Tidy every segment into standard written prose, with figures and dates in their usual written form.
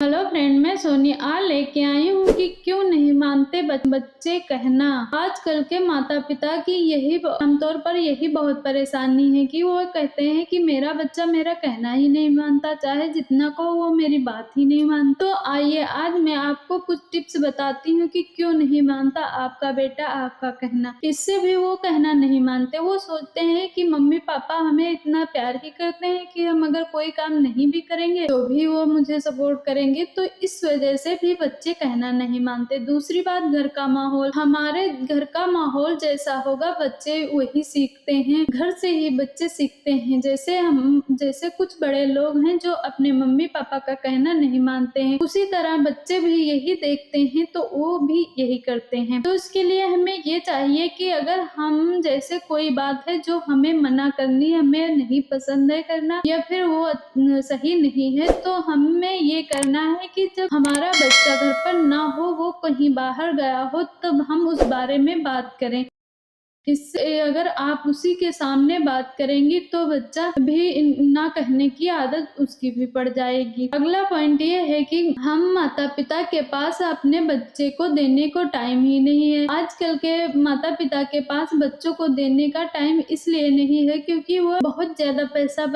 Hello friend, मैं सोनी आज लेके आई हूँ कि क्यों नहीं मानते बच्चे कहना। आजकल के माता पिता की यही आमतौर पर यही बहुत परेशानी है कि वो कहते हैं कि मेरा बच्चा मेरा कहना ही नहीं मानता, चाहे जितना कहो वो मेरी बात ही नहीं मानता। तो आइए आज मैं आपको कुछ टिप्स बताती हूँ कि क्यों नहीं मानता आपका बेटा आपका कहना। इससे भी वो कहना नहीं मानते, वो सोचते हैं कि मम्मी पापा हमें इतना प्यार ही करते हैं कि हम अगर कोई काम नहीं भी करेंगे तो भी वो मुझे सपोर्ट करेंगे। तो इस वजह से भी बच्चे कहना नहीं मानते। दूसरी बात, घर का माहौल। हमारे घर का माहौल जैसा होगा बच्चे वही सीखते हैं, घर से ही बच्चे सीखते हैं। जैसे कुछ बड़े लोग हैं जो अपने मम्मी पापा का कहना नहीं मानते हैं, उसी तरह बच्चे भी यही देखते हैं तो वो भी यही करते हैं। तो इसके लिए हमें ये चाहिए कि अगर हम जैसे कोई बात है जो हमें मना करनी, हमें नहीं पसंद है करना या फिर वो सही नहीं है, तो हमें ये करना है कि जब हमारा बच्चा घर पर ना हो, वो कहीं बाहर गया हो, तब हम उस बारे में बात करें। इससे अगर आप उसी के सामने बात करेंगी तो बच्चा भी ना कहने की आदत उसकी भी पड़ जाएगी। अगला पॉइंट ये है कि हम माता पिता के पास अपने बच्चे को देने को टाइम ही नहीं है। आजकल के माता पिता के पास बच्चों को देने का टाइम इसलिए नहीं है क्योंकि वो बहुत ज्यादा पैसा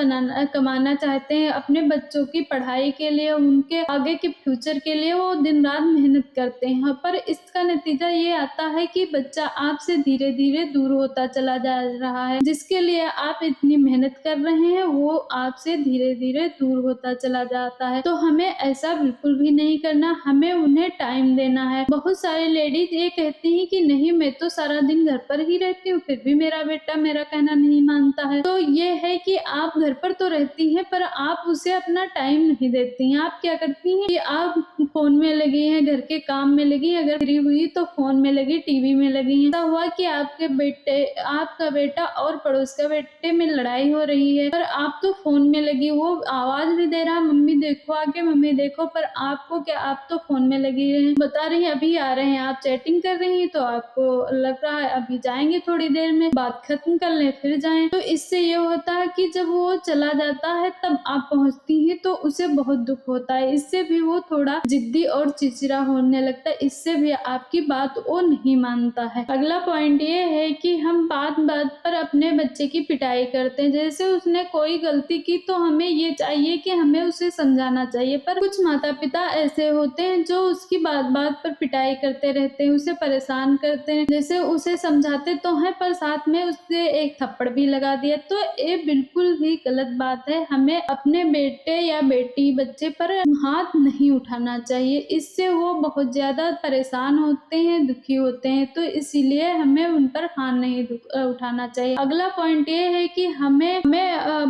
कमाना चाहते हैं अपने बच्चों की पढ़ाई के लिए, उनके आगे के फ्यूचर के लिए वो दिन रात मेहनत करते हैं। पर इसका नतीजा ये आता है कि बच्चा आपसे धीरे धीरे दूर होता चला जा रहा है। जिसके लिए आप इतनी मेहनत कर रहे हैं वो आपसे धीरे धीरे दूर होता चला जाता है। तो हमें ऐसा बिल्कुल भी नहीं करना, हमें उन्हें टाइम देना है। बहुत सारी लेडीज ये कहती हैं कि नहीं, मैं तो सारा दिन घर पर ही रहती हूँ फिर भी मेरा बेटा मेरा कहना नहीं मानता है। तो ये है कि आप घर पर तो रहती हैं पर आप उसे अपना टाइम नहीं देती हैं। आप क्या करती हैं कि आप फोन में लगी हैं, घर के काम में लगी, अगर फ्री हुई तो फोन में लगी, टीवी में लगी हैं। ऐसा हुआ कि आपका बेटा और पड़ोस का बेटे में लड़ाई हो रही है पर आप तो फोन में लगी, वो आवाज भी दे रहा मम्मी देखो आके, मम्मी देखो, पर आपको क्या, आप तो फोन में लगी हैं। बता रही है अभी आ रहे हैं, आप चैटिंग कर रही हैं तो आपको लग रहा है अभी जाएंगे, थोड़ी देर में बात खत्म कर ले फिर जाएं। तो इससे ये होता है कि जब वो चला जाता है तब आप पहुंचती हैं तो उसे बहुत दुख होता है। इससे भी वो थोड़ा जिद्दी और चिड़चिड़ा होने लगता है, इससे भी आपकी बात वो नहीं मानता है। अगला पॉइंट ये है कि हम बात बात पर अपने बच्चे की पिटाई करते हैं। जैसे उसने कोई गलती की तो हमें ये चाहिए कि हमें उसे समझाना चाहिए, पर कुछ माता पिता ऐसे होते हैं जो उसकी बात बात पर पिटाई करते रहते हैं, उसे परेशान करते हैं। जैसे उसे समझाते तो हैं पर साथ में उससे एक थप्पड़ भी लगा दिया, तो ये बिल्कुल भी गलत बात है। हमें अपने बेटे या बेटी बच्चे पर हाथ नहीं उठाना चाहिए, इससे वो बहुत ज्यादा परेशान होते हैं, दुखी होते हैं। तो इसीलिए हमें उन पर हाथ नहीं उठाना चाहिए। अगला पॉइंट ये है कि हमें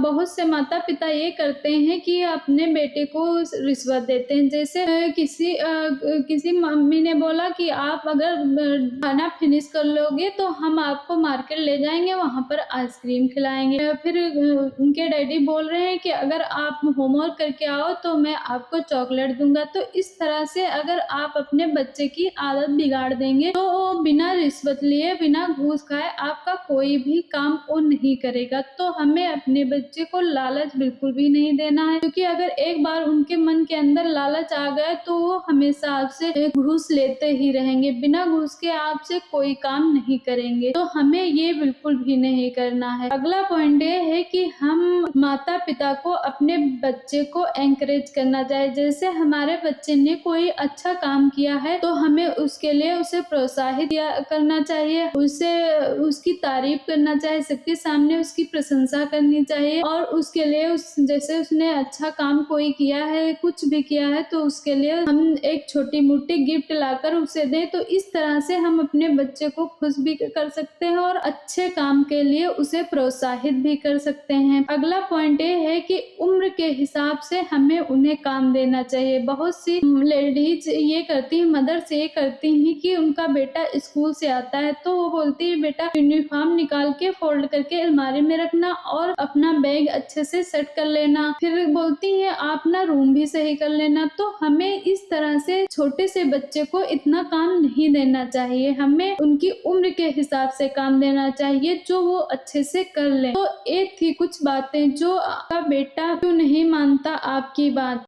बहुत से माता पिता ये करते हैं कि अपने बेटे को रिश्वत देते हैं। जैसे किसी मम्मी ने बोला कि आप अगर खाना फिनिश कर लोगे तो हम आपको मार्केट ले जाएंगे, वहां पर आइसक्रीम खिलाएंगे। फिर उनके डैडी बोल रहे हैं कि अगर आप होमवर्क करके आओ तो मैं आपको चॉकलेट दूंगा। तो इस तरह से अगर आप अपने बच्चे की आदत बिगाड़ देंगे तो वो बिना रिश्वत लिए, बिना घूस खाए आपका कोई भी काम वो नहीं करेगा। तो हमें अपने बच्चे को लालच बिल्कुल भी नहीं देना है, क्योंकि अगर एक बार उनके मन के अंदर लालच आ गए तो वो हमेशा आपसे घूस लेते ही रहेंगे, बिना घूस के आपसे कोई काम नहीं करेंगे। तो हमें ये बिल्कुल भी नहीं करना है। अगला पॉइंट ये है कि हम माता पिता को अपने बच्चे को एनकरेज करना चाहिए। जैसे हमारे बच्चे ने कोई अच्छा काम किया है तो हमें उसके लिए उसे प्रोत्साहित करना चाहिए, उसे उसकी तारीफ करना चाहिए, सबके सामने उसकी प्रशंसा करनी चाहिए। और उसके लिए जैसे उसने अच्छा काम कोई किया है, कुछ भी किया है, तो उसके लिए हम एक छोटी मोटी गिफ्ट लाकर उसे दें। तो इस तरह से हम अपने बच्चे को खुश भी कर सकते हैं और अच्छे काम के लिए उसे प्रोत्साहित भी कर सकते हैं। अगला पॉइंट ये है कि उम्र के हिसाब से हमें उन्हें काम देना चाहिए। बहुत सी लेडीज ये करती हैं, मदर्स ये करती हैं कि उनका बेटा स्कूल से आता है तो वो बोलती है बेटा यूनिफॉर्म निकाल के फोल्ड करके अलमारी में रखना और अपना बैग अच्छे से सेट कर लेना, फिर बोलती है आप ना रूम भी सही कर लेना। तो हमें इस तरह से छोटे से बच्चे को इतना काम नहीं देना चाहिए, हमें उनकी उम्र के हिसाब से काम देना चाहिए जो वो अच्छे से कर ले। तो ये थी कुछ बातें जो आपका बेटा क्यों नहीं मानता आपकी बात।